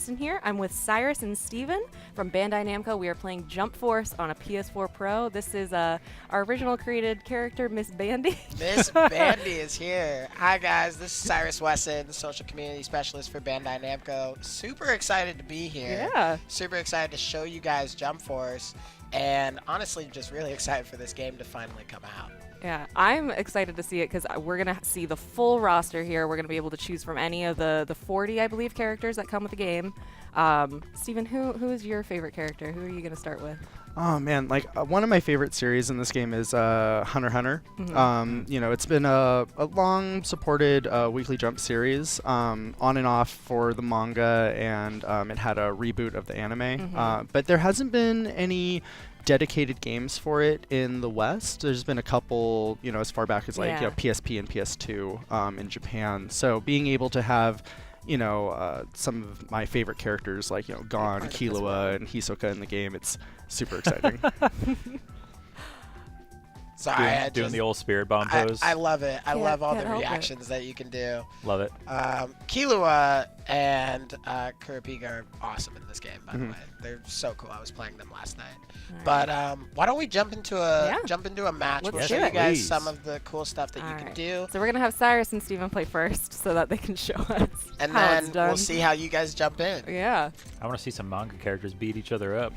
Kristen here. I'm with Cyrus and Steven from Bandai Namco. We are playing Jump Force on a PS4 Pro. This is our original created character, Miss Bandy. Miss Bandy is here. Hi guys, this is Cyrus Wesson, the social community specialist for Bandai Namco. Super excited to be here. Yeah. Super excited to show you guys Jump Force, and honestly just really excited for this game to finally come out. Yeah, I'm excited to see it because we're going to see the full roster here. We're going to be able to choose from any of the 40, I believe, characters that come with the game. Steven, who is your favorite character? Who are you going to start with? Oh man, like one of my favorite series in this game is Hunter x Hunter. Mm-hmm. You know, it's been a long supported Weekly Jump series, on and off for the manga, and it had a reboot of the anime. Mm-hmm. But there hasn't been any dedicated games for it in the West. There's been a couple, you know, as far back as like PSP and PS2 in Japan. So being able to have, you know, some of my favorite characters like, you know, Gon, Killua, and Hisoka in the game, it's super exciting. Sorry, doing the old spirit bomb pose. I love it. I love all the help reactions that you can do. Love it. Killua and Kurapika are awesome in this game, by the way. They're so cool. I was playing them last night. Right. But why don't we jump into a match? Let's We'll do show you it. guys Please. some of the cool stuff that you can do. So we're going to have Cyrus and Steven play first so that they can show us And how then it's done. we'll see how you guys jump in. Yeah. I want to see some manga characters beat each other up.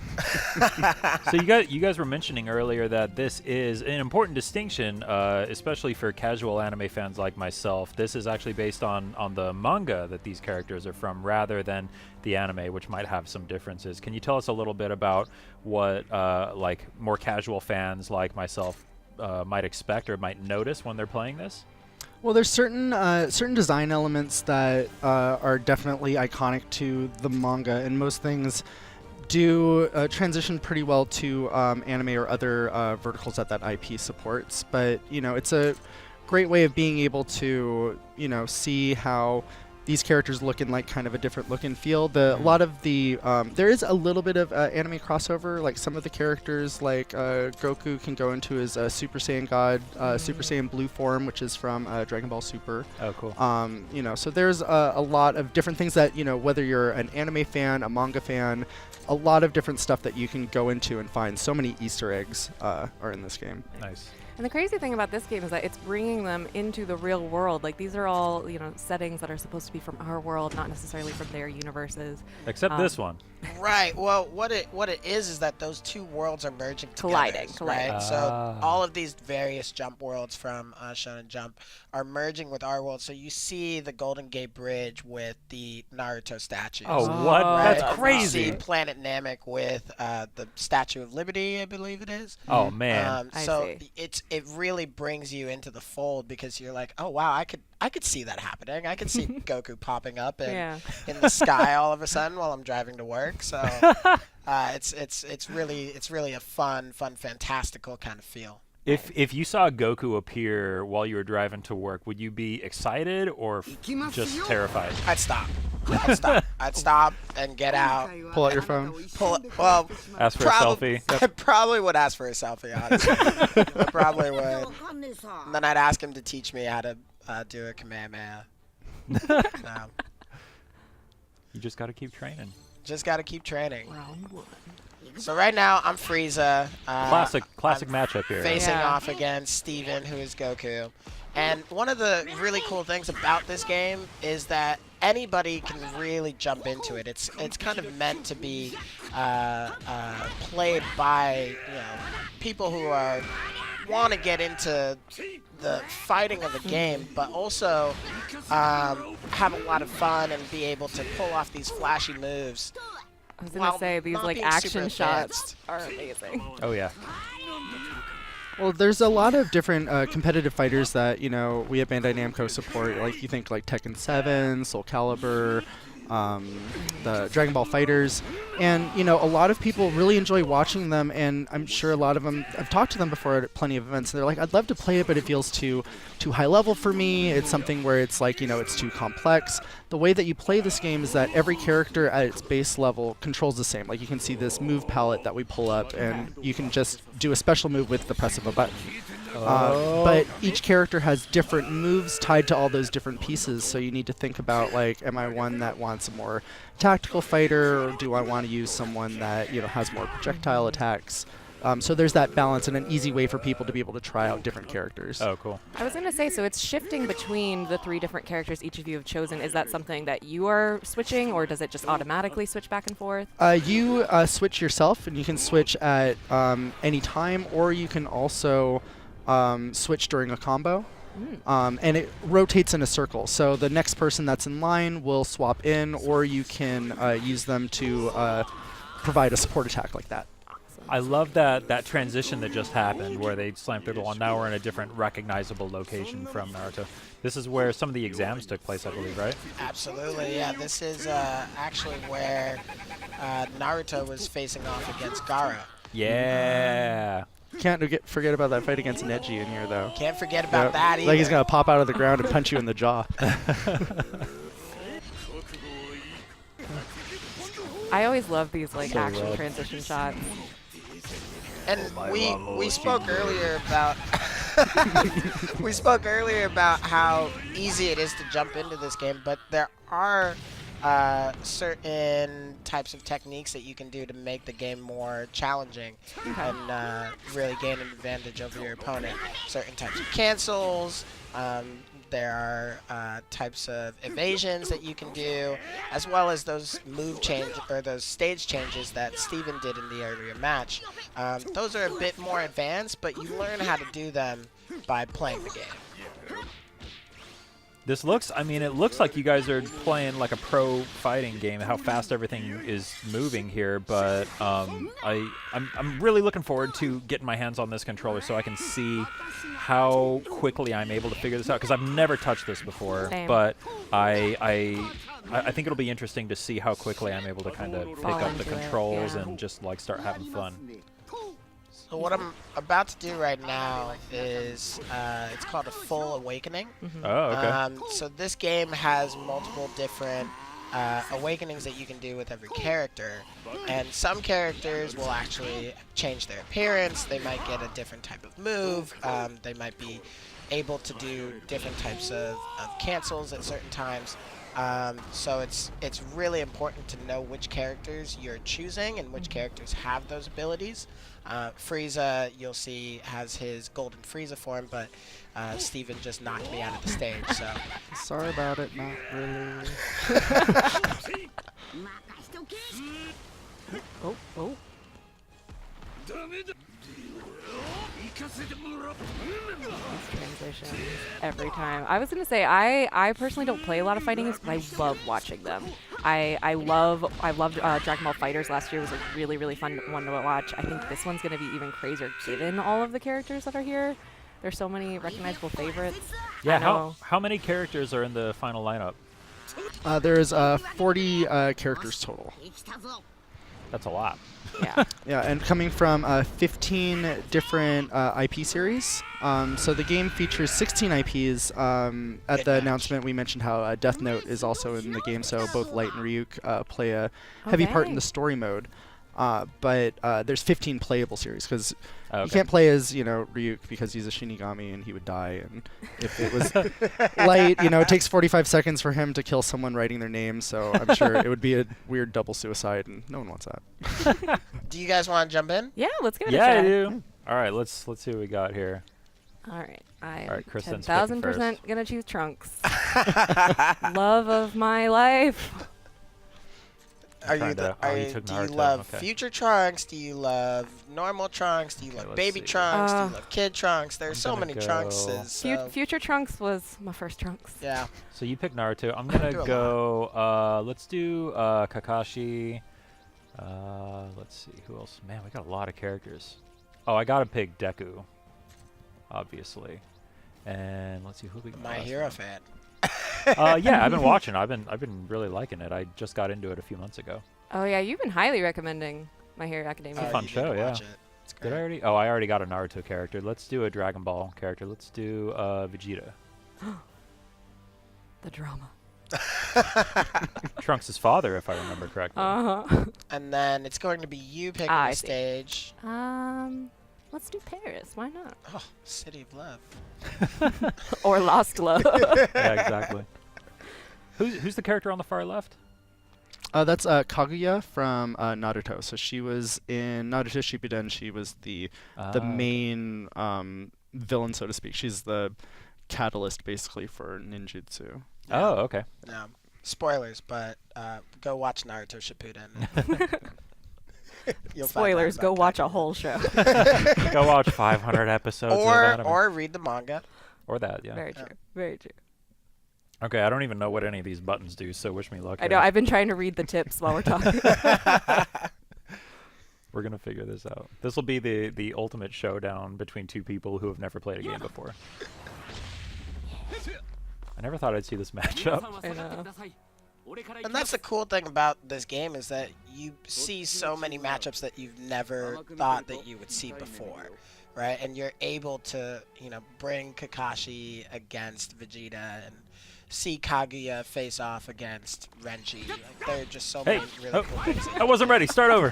So you guys were mentioning earlier that this is an important distinction, especially for casual anime fans like myself. This is actually based on the manga that these characters are from, rather than the anime, which might have some differences. Can you tell us a little bit about what like more casual fans like myself might expect or might notice when they're playing this? Well, there's certain design elements that are definitely iconic to the manga, and most things do transition pretty well to anime or other verticals that IP supports. But you know, it's a great way of being able to, you know, see how these characters look in like kind of a different look and feel. A lot of the there is a little bit of anime crossover. Like some of the characters, like Goku, can go into his Super Saiyan God, Super Saiyan Blue form, which is from Dragon Ball Super. Oh, cool. You know, so there's a lot of different things that, you know, whether you're an anime fan, a manga fan, a lot of different stuff that you can go into and find. So many Easter eggs are in this game. Nice. And the crazy thing about this game is that it's bringing them into the real world. Like, these are all, you know, settings that are supposed to be from our world, not necessarily from their universes. Except this one. Right. Well, what it is that those two worlds are merging together. Colliding. Right. So all of these various Jump worlds from Shonen Jump are merging with our world. So you see the Golden Gate Bridge with the Naruto statues. Oh, what? Right? That's You crazy. see Planet Namek with the Statue of Liberty, I believe it is. Oh man. I So see. it really brings you into the fold, because you're like, oh wow, I could see that happening. I could see Goku popping up in the sky all of a sudden while I'm driving to work. So it's really a fun, fantastical kind of feel. If you saw Goku appear while you were driving to work, would you be excited or just terrified? I'd stop. I'd stop and get out. Pull out your phone. Well, Ask for a selfie. I probably would ask for a selfie, honestly. I probably would. And then I'd ask him to teach me how to do a Kamehameha. No. You just got to keep training. Just got to keep training. Round one. So right now, I'm Frieza. Classic I'm matchup here. Facing off against Steven, who is Goku. And one of the really cool things about this game is that anybody can really jump into it. It's kind of meant to be played by, you know, people who want to get into the fighting of the game, but also have a lot of fun and be able to pull off these flashy moves. I was going to say, these not like being action super shots are amazing. Oh yeah. Well, there's a lot of different competitive fighters that, you know, we at Bandai Namco support. Like, you think like Tekken 7, Soul Calibur, the Dragon Ball Fighters, and you know, a lot of people really enjoy watching them, and I'm sure a lot of them, I've talked to them before at plenty of events, and they're like, I'd love to play it, but it feels too high level for me. It's something where it's like, you know, it's too complex. The way that you play this game is that every character at its base level controls the same. Like, you can see this move palette that we pull up, and you can just do a special move with the press of a button. But each character has different moves tied to all those different pieces, so you need to think about, like, am I one that wants a more tactical fighter, or do I want to use someone that has more projectile attacks? So there's that balance and an easy way for people to be able to try out different characters. Oh, cool. I was going to say, so it's shifting between the 3 different characters each of you have chosen. Is that something that you are switching, or does it just automatically switch back and forth? You switch yourself, and you can switch at any time, or you can also switch during a combo. And it rotates in a circle. So the next person that's in line will swap in, or you can use them to provide a support attack like that. I love that transition that just happened where they slammed through the wall. Now we're in a different recognizable location from Naruto. This is where some of the exams took place, I believe, right? Absolutely, yeah. This is actually where Naruto was facing off against Gaara. Yeah. Can't forget about that fight against Neji in here, though. Can't forget about that either. Like he's going to pop out of the ground and punch you in the jaw. I always love these like So action red. transition shots. And we spoke earlier about we spoke earlier about how easy it is to jump into this game, but there are certain types of techniques that you can do to make the game more challenging and really gain an advantage over your opponent. Certain types of cancels. There are types of evasions that you can do, as well as those those stage changes that Steven did in the earlier match. Those are a bit more advanced, but you learn how to do them by playing the game. This looks, I mean, it looks like you guys are playing like a pro fighting game, how fast everything is moving here, but I'm really looking forward to getting my hands on this controller so I can see how quickly I'm able to figure this out, because I've never touched this before. Same. But I think it'll be interesting to see how quickly I'm able to kind of pick up the into it, controls yeah. and just like start having fun. So what I'm about to do right now is it's called a full awakening. Oh, okay. So this game has multiple different awakenings that you can do with every character, and some characters will actually change their appearance. They might get a different type of move. They might be able to do different types of cancels at certain times. So it's really important to know which characters you're choosing and which characters have those abilities. Frieza, you'll see, has his golden Frieza form, but Steven just knocked me out of the stage, so... Sorry about it, not really. Oh. Transitions every time. I was gonna say I personally don't play a lot of fighting games, but I love watching them. I loved Dragon Ball FighterZ last year. Was a really fun one to watch. I think this one's gonna be even crazier given all of the characters that are here. There's so many recognizable favorites. Yeah, how many characters are in the final lineup? There's 40 characters total. That's a lot. Yeah. Yeah, and coming from 15 different IP series. So the game features 16 IPs. At the announcement, we mentioned how Death Note is also in the game, so both Light and Ryuk play a heavy part in the story mode. But there's 15 playable series, because you can't play as Ryuk because he's a Shinigami and he would die. And if it was Light, it takes 45 seconds for him to kill someone writing their name. So I'm sure it would be a weird double suicide, and no one wants that. Do you guys want to jump in? Yeah, let's give it a Yeah, shot. I do. All right, let's see what we got here. All right, I All right, am Kristen's 10,000% gonna choose Trunks. Love of my life. Do you you Naruto, love okay. future Trunks? Do you love normal Trunks? Do you love let's baby see. Trunks? Do you love kid Trunks? There's I'm so gonna many go- Trunkses. So, Future Trunks was my first Trunks. yeah. So you pick Naruto. I'm gonna Do a go. Let's do Kakashi. Let's see who else. Man, we got a lot of characters. Oh, I gotta pick Deku, obviously. And let's see who we got. My last Hero one. fan. Yeah, I've been watching. I've been really liking it. I just got into it a few months ago. Oh yeah, you've been highly recommending My Hero a Academia. fun you need show, to yeah. watch it. It's Did I great. already? Oh, I already got a Naruto character. Let's do a Dragon Ball character. Let's do Vegeta. The drama. Trunks' father, if I remember correctly. Uh huh. And then it's going to be you picking I the see. stage. Let's do Paris. Why not? Oh, City of Love. Or Lost Love. Yeah, exactly. Who's the character on the far left? That's Kaguya from Naruto. So she was in Naruto Shippuden. She was the main villain, so to speak. She's the catalyst, basically, for ninjutsu. Yeah. Oh, okay. No, spoilers, but go watch Naruto Shippuden. Spoilers, go watch a whole show. Go watch 500 episodes of anime. Or read the manga. Or that, yeah. Very true. Very true. Okay, I don't even know what any of these buttons do, so wish me luck. I know, I've been trying to read the tips while we're talking. We're going to figure this out. This will be the ultimate showdown between two people who have never played a game before. I never thought I'd see this matchup. I know. And that's the cool thing about this game is that you see so many matchups that you've never thought that you would see before, right? And you're able to, bring Kakashi against Vegeta and see Kaguya face off against Renji. Like, there are just so many really cool things. I wasn't ready. Start over.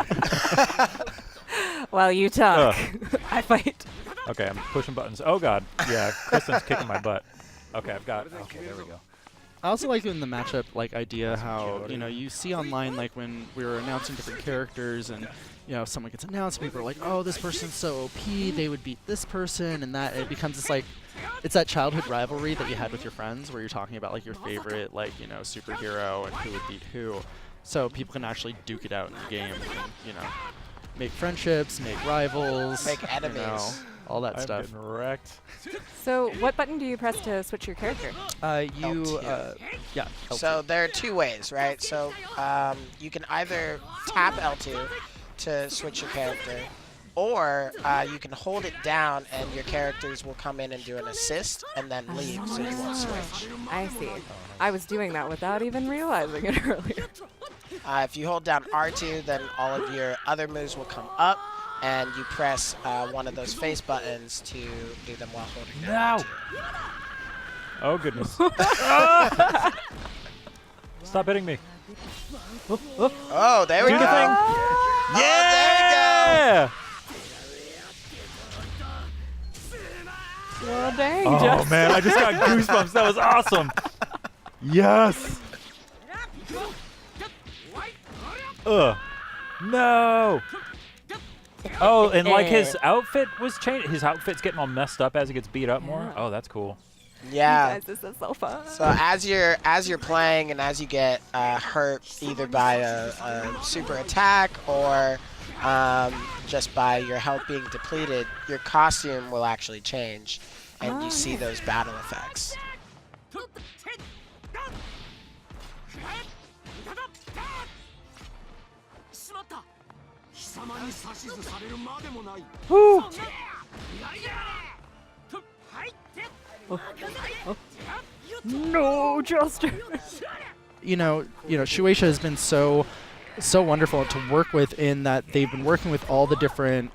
While you talk, I fight. Okay, I'm pushing buttons. Oh, God. Yeah, Kristen's kicking my butt. Okay, I've got... Okay, there we go. I also like in the matchup idea how you see online when we were announcing different characters and someone gets announced, people are like, oh, this person's so OP, they would beat this person, and that it becomes this it's that childhood rivalry that you had with your friends where you're talking about your favorite superhero and who would beat who, so people can actually duke it out in the game and make friendships, make rivals, make enemies. All that I'm stuff. Getting wrecked. So, what button do you press to switch your character? L2. So there are two ways, right? So you can either tap L2 to switch your character, or you can hold it down and your characters will come in and do an assist and then leave, so you won't switch. I see. I was doing that without even realizing it earlier. If you hold down R2, then all of your other moves will come up, and you press one of those face buttons to do them while holding down. Oh, goodness. Stop hitting me. Oh, there we go. Yeah! Well, dang, Oh, Justin. man, I just got goosebumps. That was awesome. Yes. Ugh. No. Oh, and his outfit was changed. His outfit's getting all messed up as he gets beat up more. Oh, that's cool. Yeah. You guys, this is so fun. So as you're playing and as you get hurt either by a super attack or just by your health being depleted, your costume will actually change, and you see those battle effects. Woo. No, Justin. Shueisha has been so wonderful to work with in that they've been working with all the different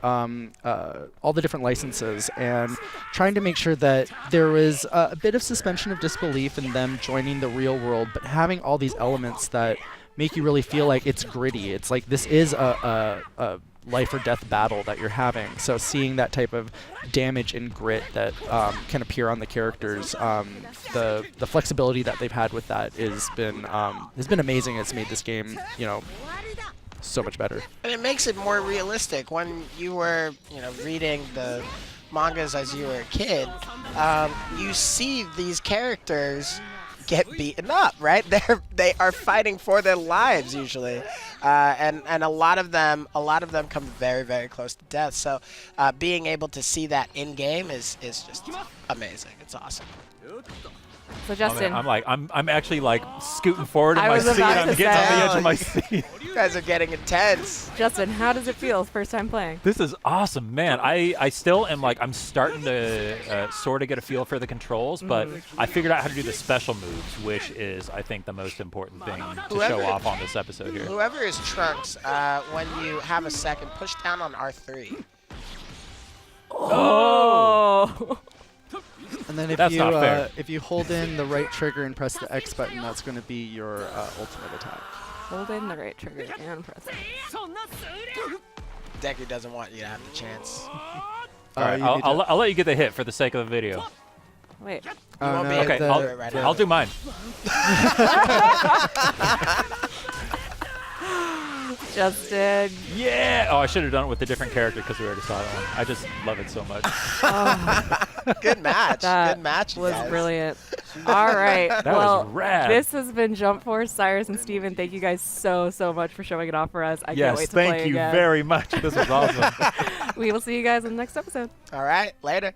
licenses and trying to make sure that there was a bit of suspension of disbelief in them joining the real world, but having all these elements that make you really feel like it's gritty. It's like this is a life or death battle that you're having. So seeing that type of damage and grit that can appear on the characters, the flexibility that they've had with that has been amazing. It's made this game, so much better. And it makes it more realistic. When you were, reading the mangas as you were a kid, you see these characters get beaten up, right? They are fighting for their lives usually, and a lot of them come very, very close to death. So being able to see that in game is just amazing. It's awesome. So Justin, Oh, man, I'm actually scooting forward in I my was seat. about I'm to getting on say. the edge of my seat. You guys are getting intense. Justin, how does it feel first time playing? This is awesome, man. I still am I'm starting to sort of get a feel for the controls, but I figured out how to do the special moves, which is, I think, the most important thing to show off on this episode here. Whoever is Trunks, when you have a second, push down on R3. Oh! And then That's not fair. if you hold in the right trigger and press the X button, that's going to be your ultimate attack. Hold in the right trigger and press it. Deku doesn't want you to have the chance. All right, I'll let you get the hit for the sake of the video. Wait. won't be Okay, able to do it right now. I'll do mine. Justin. Yeah! Oh, I should have done it with a different character because we already saw that one. I just love it so much. Good match. That Good match, was guys. brilliant. All right. That well, was rad. this has been Jump Force. Cyrus and Steven, thank you guys so much for showing it off for us. I can't wait to play thank you again. very much. This was awesome. We will see you guys in the next episode. All right. Later.